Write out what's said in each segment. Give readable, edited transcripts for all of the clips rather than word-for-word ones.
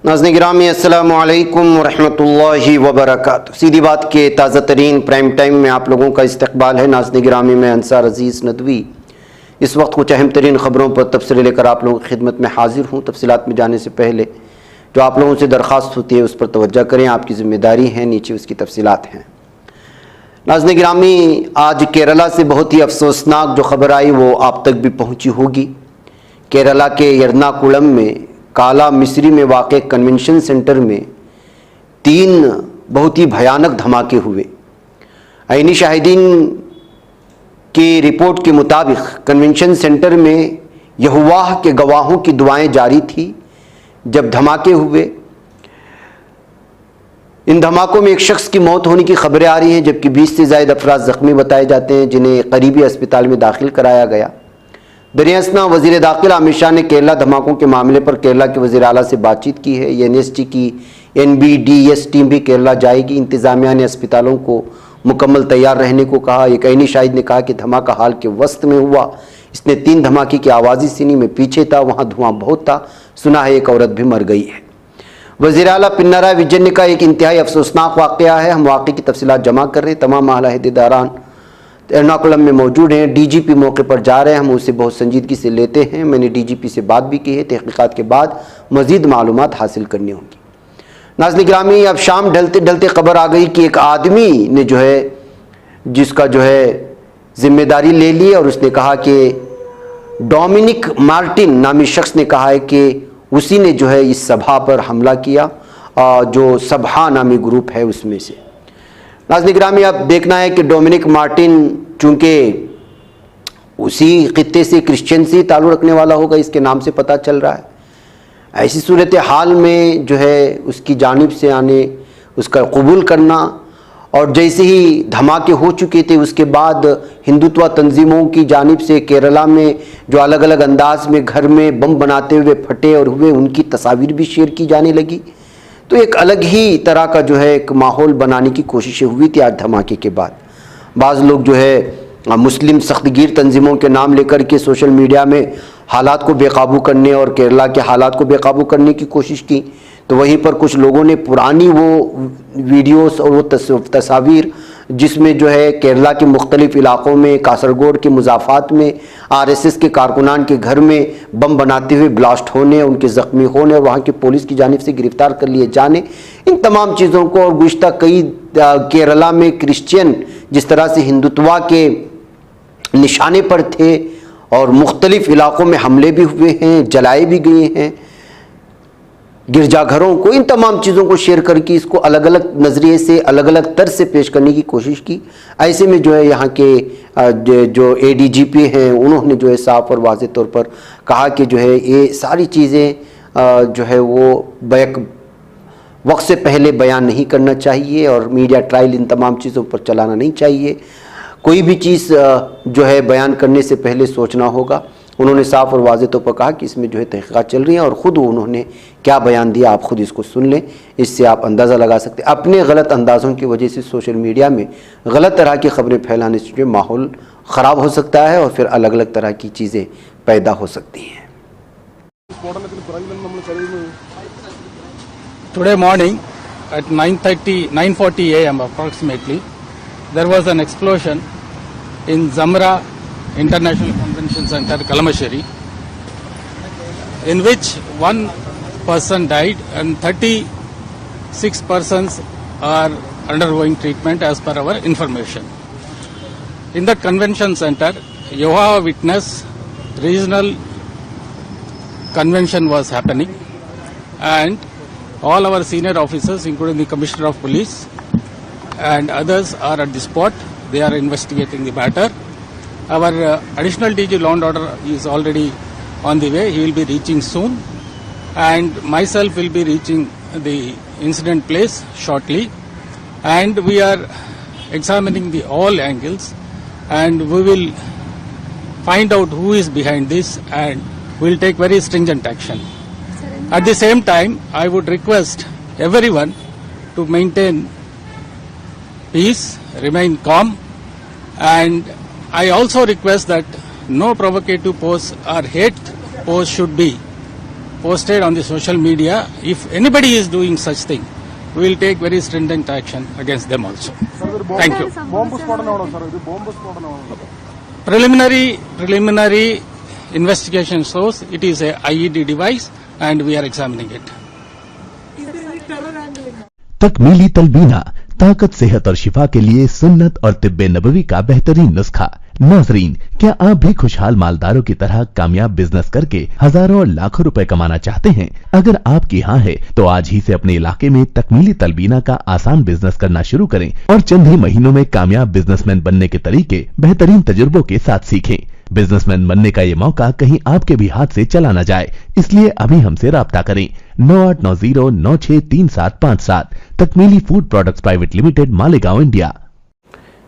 ناظرین گرامی السلام علیکم ورحمۃ اللہ وبرکاتہ۔ سیدھی بات کے تازہ ترین پرائم ٹائم میں آپ لوگوں کا استقبال ہے۔ ناظرین گرامی میں انصار عزیز ندوی اس وقت کچھ اہم ترین خبروں پر تبصرے لے کر آپ لوگوں کی خدمت میں حاضر ہوں۔ تفصیلات میں جانے سے پہلے جو آپ لوگوں سے درخواست ہوتی ہے اس پر توجہ کریں، آپ کی ذمہ داری ہے، نیچے اس کی تفصیلات ہیں۔ ناظرین گرامی، آج کیرلا سے بہت ہی افسوسناک جو خبر آئی وہ آپ تک بھی پہنچی ہوگی۔ کیرلا کے ایرناکولم میں کالا مصری میں واقع کنونشن سینٹر میں 3 بہت ہی بھیانک دھماکے ہوئے۔ عینی شاہدین کی رپورٹ کے مطابق کنونشن سینٹر میں یہوہ کے گواہوں کی دعائیں جاری تھی جب دھماکے ہوئے۔ ان دھماکوں میں ایک شخص کی موت ہونے کی خبریں آ رہی ہیں، جبکہ 20 سے زائد افراد زخمی بتائے جاتے ہیں جنہیں قریبی اسپتال میں داخل کرایا گیا۔ دریں اثنا وزیر داخلہ امت شاہ نے کیرلا دھماکوں کے معاملے پر کیرلا کے وزیر اعلیٰ سے بات چیت کی ہے۔ NST کی NBDS ٹیم بھی کیرلا جائے گی۔ انتظامیہ نے اسپتالوں کو مکمل تیار رہنے کو کہا۔ ایک عینی شاہد نے کہا کہ دھماکہ حال کے وسط میں ہوا۔ اس نے 3 دھماکے کی آوازیں سنی۔ میں پیچھے تھا، وہاں دھواں بہت تھا، سنا ہے ایک عورت بھی مر گئی ہے۔ وزیر اعلیٰ پنارائے وجین نے کہا ایک انتہائی افسوسناک واقعہ ہے، ہم واقعے کی تفصیلات جمع کر رہے ہیں۔ تمام اعلیٰ عہدیداران ایرناکولم میں موجود ہیں۔ DGP موقع پر جا رہے ہیں، ہم اسے بہت سنجیدگی سے لیتے ہیں۔ میں نے DGP سے بات بھی کی ہے، تحقیقات کے بعد مزید معلومات حاصل کرنی ہوں گی۔ ناظرین گرامی، اب شام ڈھلتے ڈھلتے خبر آ گئی کہ ایک آدمی نے جس کا ذمہ داری لے لی، اور اس نے کہا کہ ڈومینک مارٹن نامی شخص نے کہا ہے کہ اسی نے اس سبھا پر حملہ کیا، جو سبھا نامی گروپ ہے اس میں سے۔ ناظرین گرامی، اب دیکھنا ہے کہ ڈومینک مارٹن چونکہ اسی خطے سے کرسچن سے تعلق رکھنے والا ہوگا، اس کے نام سے پتہ چل رہا ہے۔ ایسی صورتحال میں اس کی جانب سے اس کا قبول کرنا، اور جیسے ہی دھماکے ہو چکے تھے اس کے بعد ہندوتوا تنظیموں کی جانب سے کیرلا میں جو الگ الگ انداز میں گھر میں بم بناتے ہوئے پھٹے اور ہوئے، ان کی تصاویر بھی شیئر کی جانے لگی، تو ایک الگ ہی طرح کا ایک ماحول بنانے کی کوششیں ہوئی تھی آج دھماکے کے بعد۔ بعض لوگ مسلم سخت گیر تنظیموں کے نام لے کر کے سوشل میڈیا میں حالات کو بے قابو کرنے اور کیرلا کے حالات کو بے قابو کرنے کی کوشش کی، تو وہیں پر کچھ لوگوں نے پرانی وہ ویڈیوز اور وہ تصاویر جس میں کیرلا کے مختلف علاقوں میں کاسرگوڈ کے مضافات میں RSS کے کارکنان کے گھر میں بم بناتے ہوئے بلاسٹ ہونے، ان کے زخمی ہونے اور وہاں کی پولیس کی جانب سے گرفتار کر لیے جانے، ان تمام چیزوں کو، اور گزشتہ کئی کیرلا میں کرسچین جس طرح سے ہندوتوا کے نشانے پر تھے اور مختلف علاقوں میں حملے بھی ہوئے ہیں، جلائے بھی گئے ہیں گرجا گھروں کو، ان تمام چیزوں کو شیئر کر کے اس کو الگ الگ نظریے سے، الگ الگ طرز سے پیش کرنے کی کوشش کی۔ ایسے میں یہاں کے جو ADGP ہیں انہوں نے صاف اور واضح طور پر کہا کہ یہ ساری چیزیں وہ وقت سے پہلے بیان نہیں کرنا چاہیے، اور میڈیا ٹرائل ان تمام چیزوں پر چلانا نہیں چاہیے۔ کوئی بھی چیز بیان کرنے سے پہلے سوچنا ہوگا۔ انہوں نے صاف اور واضح طور پر کہا کہ اس میں تحقیقات چل رہی ہیں، اور خود انہوں نے کیا بیان دیا آپ خود اس کو سن لیں، اس سے آپ اندازہ لگا سکتے ہیں۔ اپنے غلط اندازوں کی وجہ سے سوشل میڈیا میں غلط طرح کی خبریں پھیلانے سے ماحول خراب ہو سکتا ہے، اور پھر الگ الگ طرح کی چیزیں پیدا ہو سکتی ہیں۔ Today morning at 9:40 a.m. approximately, there was an explosion in Zamra International Convention Center, Kalamassery, in which 1 person died and 36 persons are undergoing treatment as per our information. In that convention center, Jehovah Witness regional convention was happening, and all our senior officers, including the Commissioner of Police and others, are at the spot. They are investigating the matter. Our additional DG Law and Order is already on the way. He will be reaching soon, and myself will be reaching the incident place shortly, and we are examining all angles, and we will find out who is behind this, and we will take very stringent action. At the same time, I would request everyone to maintain peace, remain calm, and I also request that no provocative posts or hate posts should be posted on the social media. If anybody is doing such thing, we will take very stringent action against them also. Thank you. Preliminary investigation shows it is a IED device and we are examining it. तकमीली तलबीना ताकत, सेहत और शिफा के लिए सुन्नत और तिब्बे नबवी का बेहतरीन नुस्खा। नाजरीन, क्या आप भी खुशहाल मालदारों की तरह कामयाब बिजनेस करके हजारों और लाखों रुपए कमाना चाहते हैं? अगर आपकी हाँ है तो आज ही से अपने इलाके में तकमीली तलबीना का आसान बिजनेस करना शुरू करें और चंद ही महीनों में कामयाब बिजनेसमैन बनने के तरीके बेहतरीन तजुर्बों के साथ सीखें। बिजनेसमैन बनने का ये मौका कहीं आपके भी हाथ से चला न जाए, इसलिए अभी हमसे राब्ता करें। 9890963757। तकमीली food products private limited, Malegaon, India.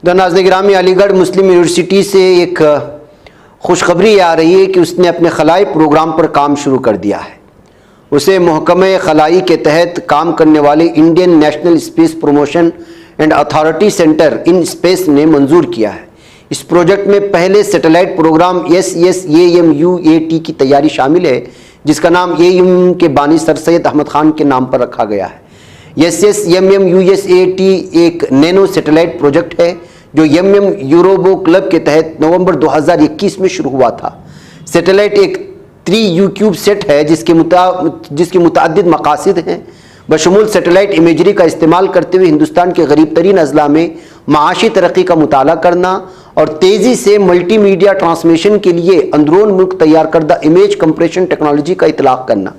नाज़रीन गिरामी, अलीगढ़ मुस्लिम यूनिवर्सिटी से एक खुशखबरी आ रही है कि उसने अपने खलाई प्रोग्राम पर काम शुरू कर दिया है। उसे महकमे खलाई के तहत काम करने वाले Indian national space promotion and authority centre in space ने मंजूर किया है। इस प्रोजेक्ट में पहले सैटेलाइट प्रोग्राम SSAMUAT की तैयारी शामिल है, जिसका नाम AMU के बानी सर सैयद अहमद खान के नाम पर रखा गया है। SSAMUAT एक नैनो सैटेलाइट प्रोजेक्ट है जो MM यूरोबो क्लब के तहत नवंबर 2021 में शुरू हुआ था। सैटेलाइट एक 3U क्यूब सेट है जिसके मुतअद्दिद मकासिद हैं। बशमूल सैटेलाइट इमेजरी का इस्तेमाल करते हुए हिंदुस्तान के गरीब तरीन अजला में माशी तरक्की का मुताला करना और तेज़ी से मल्टीमीडिया ट्रांसमिशन के लिए अंदरून मुल्क तैयार करदा इमेज कंप्रेशन टेक्नोलॉजी का इतलाक़ करना।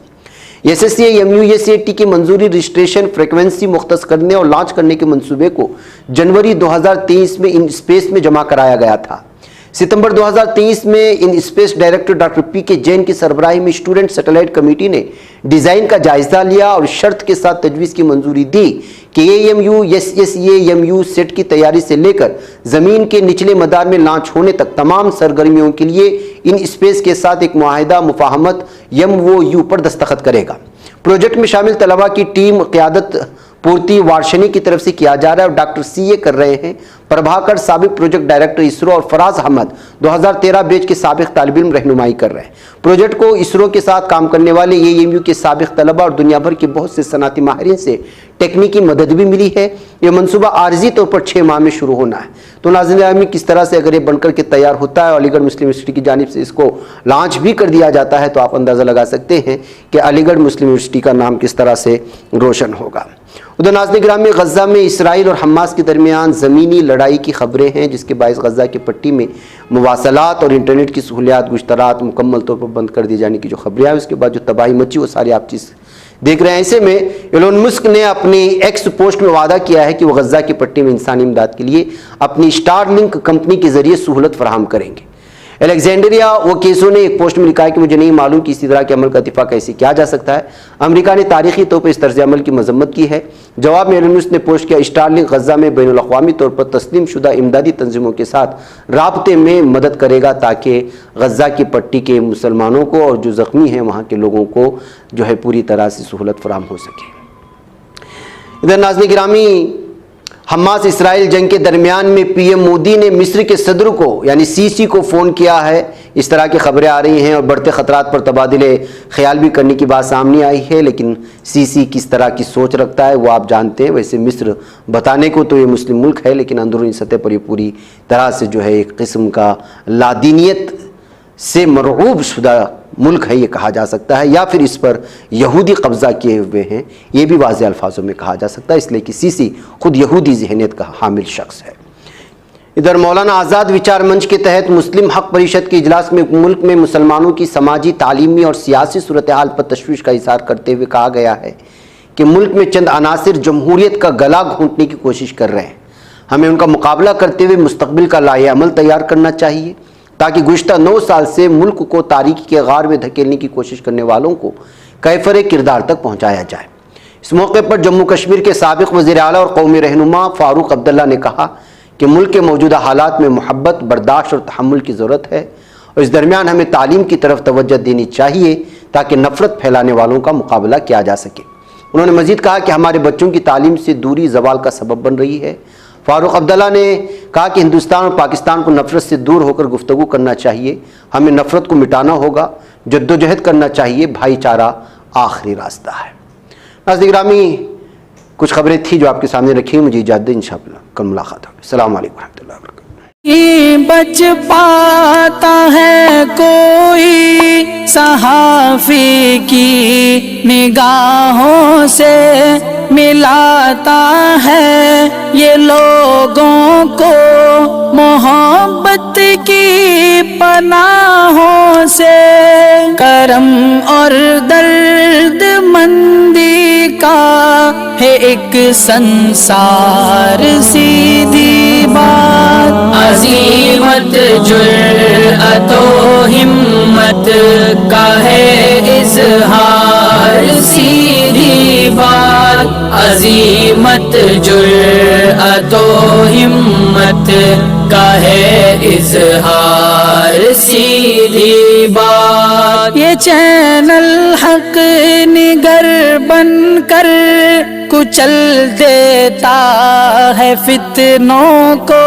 SSAMUAT की मंजूरी रजिस्ट्रेशन, फ्रिक्वेंसी मुख्तस करने और लॉन्च करने के मंसूबे को जनवरी 2023 में इन स्पेस में जमा कराया गया था। सितंबर 2023 में in space director doctor PK Jain की सरबराही में स्टूडेंट सैटेलाइट कमेटी ने डिज़ाइन का जायजा लिया और शर्त के साथ तजवीज़ की मंजूरी दी कि AMU SSAMU सेट की तैयारी से लेकर ज़मीन के निचले मदार में लॉन्च होने तक तमाम सरगर्मियों के लिए इन स्पेस के साथ एक मुआहिदा मुफाहमत MOU पर दस्तखत करेगा। प्रोजेक्ट में शामिल तलबा की टीम क़यादत पूर्ति वार्षणी की तरफ से किया जा रहा है और डॉक्टर CA कर रहे हैं। प्रभाकर साबिक प्रोजेक्ट डायरेक्टर इसरो और फराज अहमद 2013 बैच के साबिक तालिब इल्म रहनुमाई कर रहे हैं। प्रोजेक्ट को इसरो के साथ काम करने वाले AMU के साबिक तलबा और दुनिया भर के बहुत से सनाती माहिरीन से टेक्निकी मदद भी मिली है। यह मनसूबा आर्जी तौर पर 6 माह में शुरू होना है। तो नाज़रीन, किस तरह से अगर ये बनकर के तैयार होता है और अलीगढ़ मुस्लिम यूनिवर्सिटी की जानिब से इसको लॉन्च भी कर दिया जाता है तो आप अंदाज़ा लगा सकते हैं कि अलीगढ़ मुस्लिम यूनिवर्सिटी का नाम किस तरह से रोशन होगा। उधर नाज़रीन गिरामी, गज़ा में इसराइल और हमास के दरमियान ज़मीनी लड़ाई की खबरें हैं, जिसके बायस गज़ा की पट्टी में मुवासलात और इंटरनेट की सहूलियात गुश्तरात मुकम्मल तौर पर बंद कर दिए जाने की जो खबरें आई, उसके बाद जो तबाही मची वो सारी आप चीज़ देख रहे हैं। ऐसे में एलोन मस्क ने अपनी एक्स पोस्ट में वादा किया है कि वो गज़ा की पट्टी में इंसानी इमदाद के लिए अपनी स्टारलिंक कंपनी के जरिए सहूलत फराहम करेंगे। अलेक्जेंड्रिया वोकेसो ने एक पोस्ट में लिखा है कि मुझे नहीं मालूम कि इसी तरह के अमल का दिफा कैसे किया जा सकता है। अमेरिका ने तारीखी तौर पर इस तर्ज अमल की मजम्मत की है। जवाब में एलोन मस्क ने पोस्ट किया, स्टारलिंक गज़ा में बैनुल अक़वामी तौर पर तस्लीम शुदा इमदादी तंजीमों के साथ राब्ते में मदद करेगा ताकि गज़ा की पट्टी के मुसलमानों को और जो ज़ख्मी हैं वहाँ के लोगों को जो है पूरी तरह से सहूलत फराहम हो सके। इधर नाज़रीन गिरामी, हमास इसराइल जंग के दरमियान में PM मोदी ने मिस्र के सदर को यानी CC को फ़ोन किया है, इस तरह की खबरें आ रही हैं और बढ़ते ख़तरात पर तबादिले ख्याल भी करने की बात सामने आई है। लेकिन CC किस तरह की सोच रखता है वो आप जानते हैं। वैसे मिस्र बताने को तो ये मुस्लिम मुल्क है, लेकिन अंदरूनी सतह पर ये पूरी तरह से जो है एक किस्म का लादीनियत से मरऊब शुदा मुल्क है, ये कहा जा सकता है, या फिर इस पर यहूदी कब्ज़ा किए हुए हैं, ये भी वाज़ेह अल्फाजों में कहा जा सकता है, इसलिए कि CC खुद यहूदी ज़हनियत का हामिल शख्स है। इधर मौलाना आज़ाद विचार मंच के तहत मुस्लिम हक़ परिषद के इजलास में मुल्क में मुसलमानों की समाजी, तालीमी और सियासी सूरत हाल पर तशवीश का इज़हार करते हुए कहा गया है कि मुल्क में चंद अनासिर जमहूरियत का गला घोंटने की कोशिश कर रहे हैं। हमें उनका मुकाबला करते हुए मुस्तक़बिल का लाए अमल तैयार करना चाहिए ताकि गुज़िश्ता 9 साल से मुल्क को तारीकी के गार में धकेलने की कोशिश करने वालों को कैफर किरदार तक पहुँचाया जाए। इस मौके पर जम्मू कश्मीर के साबिक़ वज़ीर आला और कौमी रहनुमा फ़ारूक अब्दुल्ला ने कहा कि मुल्क के मौजूदा हालात में मोहब्बत, बर्दाश्त और तहम्मुल की ज़रूरत है और इस दरमियान हमें तालीम की तरफ तवज्जो देनी चाहिए ताकि नफ़रत फैलाने वालों का मुकाबला किया जा सके। उन्होंने मज़ीद कहा कि हमारे बच्चों की तालीम से दूरी ज़वाल का सबब बन रही है। फ़ारूक अब्दुल्ला ने कहा कि हिंदुस्तान और पाकिस्तान को नफ़रत से दूर होकर गुफ्तगू करना चाहिए। हमें नफ़रत को मिटाना होगा जद्दोजहद करना चाहिए, भाईचारा आखिरी रास्ता है। नाज़रीन ग्रामी, कुछ खबरें थी जो आपके सामने रखी, मुझे इजाज़त दें, इंशाअल्लाह कल मुलाकात होगी। अस्सलाम वालेकुम रहमतुल्लाहि व बरकातहू। बच पाता है कोई सहाफ़ी की निगाहों से, मिलाता है ये लोगों को मोहब्बत की पनाहों से। करम और दर्द मंदी का है एक संसार, सीधी बात। अज़ीमत जुर्अतो हिम्मत का है इज़हार, सीधी बात। अज़ीमत जुर्अतो हिम्मत का है इज़हार, सीधी बात। ये चैनल हक निगर बनकर कुचल देता है फितनों को।